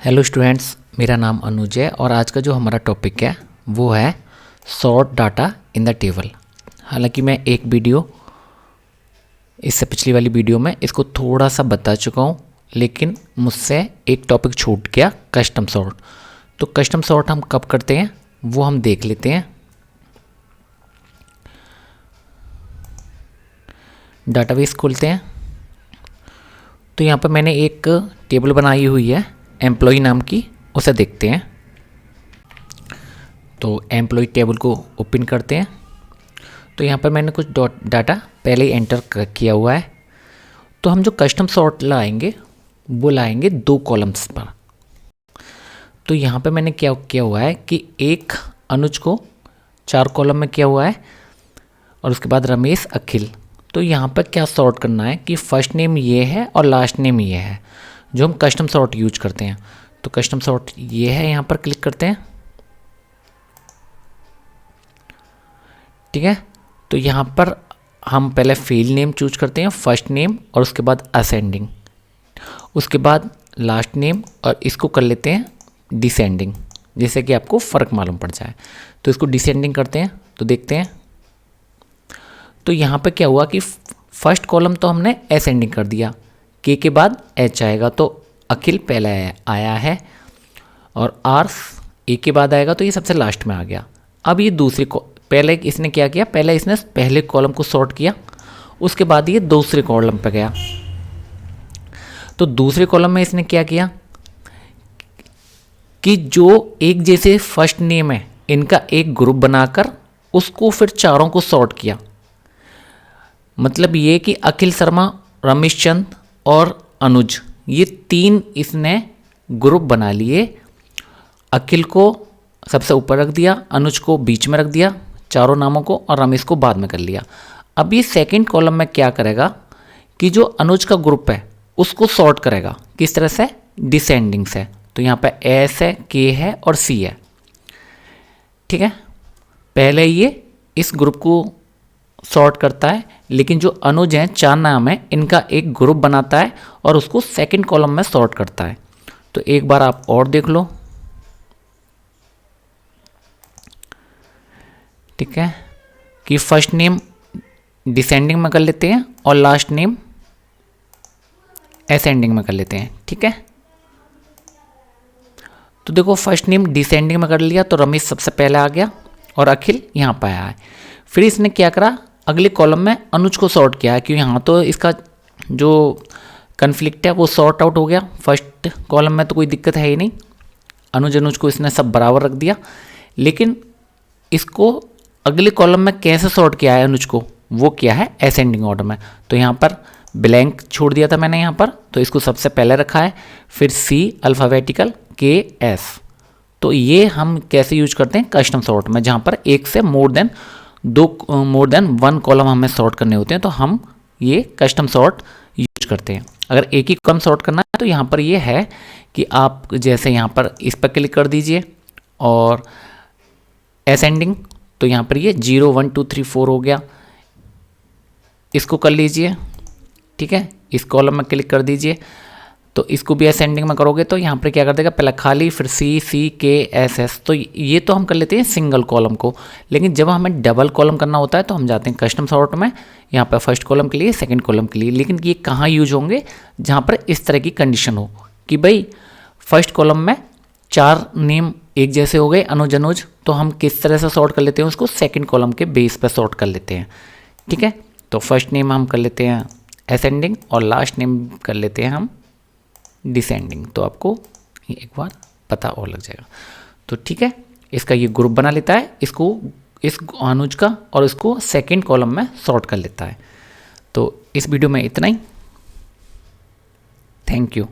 Hello students, मेरा नाम अनुज है और आज का जो हमारा टॉपिक है वो है sort data in the table. हालांकि मैं एक वीडियो इससे पिछली वाली वीडियो में इसको थोड़ा सा बता चुका हूँ, लेकिन मुझसे एक टॉपिक छूट गया, कस्टम सॉर्ट। तो कस्टम सॉर्ट हम कब करते हैं वो हम देख लेते हैं। डाटाबेस खोलते हैं तो यहाँ पर मैंने एक टेबल बनाई हुई है एम्प्लॉय नाम की, उसे देखते हैं। तो एम्प्लॉय टेबल को ओपन करते हैं तो यहाँ पर मैंने कुछ डाटा पहले ही एंटर किया हुआ है। तो हम जो कस्टम सॉर्ट लाएंगे वो लाएंगे 2 कॉलम्स पर। तो यहाँ पे मैंने क्या किया हुआ है कि एक अनुज को 4 कॉलम में किया हुआ है और उसके बाद रमेश, अखिल। तो यहाँ पर क्या सॉर्ट करना है कि फर्स्ट नेम ये है और लास्ट नेम ये है जो हम कस्टम सॉर्ट यूज करते हैं। तो कस्टम सॉर्ट ये है, यहाँ पर क्लिक करते हैं। ठीक है, तो यहाँ पर हम पहले फील्ड नेम चूज करते हैं, फर्स्ट नेम, और उसके बाद असेंडिंग, उसके बाद लास्ट नेम, और इसको कर लेते हैं डिसेंडिंग, जैसे कि आपको फ़र्क मालूम पड़ जाए। तो इसको डिसेंडिंग करते हैं तो देखते हैं। तो यहाँ पे क्या हुआ कि फर्स्ट कॉलम तो हमने असेंडिंग कर दिया, के बाद एच आएगा तो अखिल पहले आया है, और आर ए के बाद आएगा तो ये सबसे लास्ट में आ गया। अब ये दूसरी पहले इसने क्या किया, पहले इसने पहले कॉलम को सॉर्ट किया, उसके बाद ये दूसरे कॉलम पे गया। तो दूसरे कॉलम में इसने क्या किया कि जो एक जैसे फर्स्ट नेम है इनका एक ग्रुप बनाकर उसको फिर चारों को सॉर्ट किया। मतलब ये कि अखिल शर्मा, रमेश चंद और अनुज, ये 3 इसने ग्रुप बना लिए। अखिल को सबसे ऊपर रख दिया, अनुज को बीच में रख दिया चारों नामों को, और रमेश को बाद में कर लिया। अब ये सेकंड कॉलम में क्या करेगा कि जो अनुज का ग्रुप है उसको सॉर्ट करेगा। किस तरह से? डिसेंडिंग से। तो यहाँ पे एस है, के है और सी है। ठीक है, पहले ये इस ग्रुप को सॉर्ट करता है, लेकिन जो अनुज हैं 4 नाम है इनका एक ग्रुप बनाता है और उसको सेकंड कॉलम में सॉर्ट करता है। तो एक बार आप और देख लो। ठीक है, कि फर्स्ट नेम डिसेंडिंग में कर लेते हैं और लास्ट नेम असेंडिंग में कर लेते हैं। ठीक है, तो देखो फर्स्ट नेम डिसेंडिंग में कर लिया तो रमेश सबसे पहले आ गया और अखिल यहाँ पर आया है। फिर इसने क्या करा, अगले कॉलम में अनुज को सॉर्ट किया, क्योंकि यहाँ तो इसका जो कन्फ्लिक्ट है वो सॉर्ट आउट हो गया। फर्स्ट कॉलम में तो कोई दिक्कत है ही नहीं, अनुज को इसने सब बराबर रख दिया। लेकिन इसको अगले कॉलम में कैसे सॉर्ट किया है अनुज को, वो किया है असेंडिंग ऑर्डर में। तो यहाँ पर ब्लैंक छोड़ दिया था मैंने यहाँ पर, तो इसको सबसे पहले रखा है, फिर सी अल्फ़ाबेटिकल, के एस। तो ये हम कैसे यूज करते हैं कस्टम सॉर्ट में, जहाँ पर एक से मोर देन 1 कॉलम हमें सॉर्ट करने होते हैं, तो हम ये कस्टम सॉर्ट यूज करते हैं। अगर एक ही कॉलम सॉर्ट करना है तो यहाँ पर ये है कि आप जैसे यहाँ पर इस पर क्लिक कर दीजिए और असेंडिंग, तो यहाँ पर ये 0 1 2 3 4 हो गया, इसको कर लीजिए। ठीक है, इस कॉलम में क्लिक कर दीजिए, तो इसको भी असेंडिंग में करोगे तो यहाँ पर क्या कर देगा, पहले खाली, फिर सी, सी, के, एस, एस। तो ये तो हम कर लेते हैं सिंगल कॉलम को, लेकिन जब हमें डबल कॉलम करना होता है तो हम जाते हैं कस्टम सॉर्ट में, यहाँ पर फर्स्ट कॉलम के लिए, सेकंड कॉलम के लिए। लेकिन ये कहाँ यूज होंगे, जहाँ पर इस तरह की कंडीशन हो कि भाई फर्स्ट कॉलम में 4 नेम एक जैसे हो गए, अनुज, तो हम किस तरह से सॉर्ट कर लेते हैं उसको, सेकेंड कॉलम के बेस पर सॉर्ट कर लेते हैं। ठीक है, तो फर्स्ट नेम हम कर लेते हैं असेंडिंग और लास्ट नेम कर लेते हैं हम डिसेंडिंग। तो आपको एक बार पता और लग जाएगा। तो ठीक है, इसका ये ग्रुप बना लेता है, इसको इस अनुज का, और इसको सेकंड कॉलम में सॉर्ट कर लेता है। तो इस वीडियो में इतना ही। Thank you.